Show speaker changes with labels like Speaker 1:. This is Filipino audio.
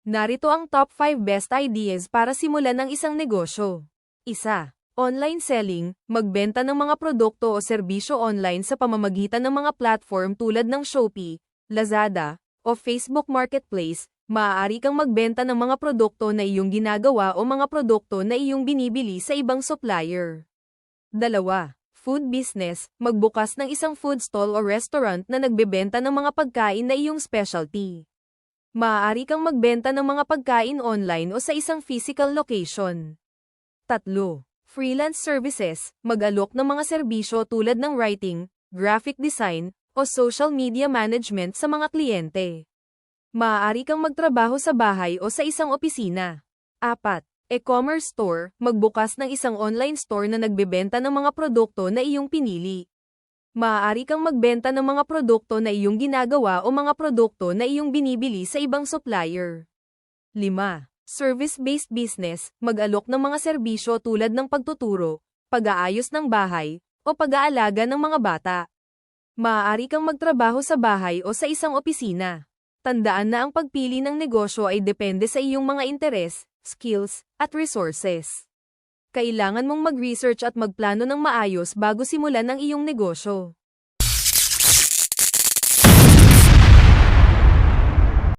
Speaker 1: Narito ang top 5 best ideas para simulan ang isang negosyo. 1. Online selling, magbenta ng mga produkto o serbisyo online sa pamamagitan ng mga platform tulad ng Shopee, Lazada, o Facebook Marketplace. Maaari kang magbenta ng mga produkto na iyong ginagawa o mga produkto na iyong binibili sa ibang supplier. 2. Food business, magbukas ng isang food stall o restaurant na nagbebenta ng mga pagkain na iyong specialty. Maaari kang magbenta ng mga pagkain online o sa isang physical location. 3. Freelance services, mag-alok ng mga serbisyo tulad ng writing, graphic design, o social media management sa mga kliyente. Maaari kang magtrabaho sa bahay o sa isang opisina. 4. E-commerce store, magbukas ng isang online store na nagbebenta ng mga produkto na iyong pinili. Maaari kang magbenta ng mga produkto na iyong ginagawa o mga produkto na iyong binibili sa ibang supplier. 5. Service-based business, mag-alok ng mga serbisyo tulad ng pagtuturo, pag-aayos ng bahay, o pag-aalaga ng mga bata. Maaari kang magtrabaho sa bahay o sa isang opisina. Tandaan na ang pagpili ng negosyo ay depende sa iyong mga interes, skills, at resources. Kailangan mong mag-research at magplano ng maayos bago simulan ang iyong negosyo.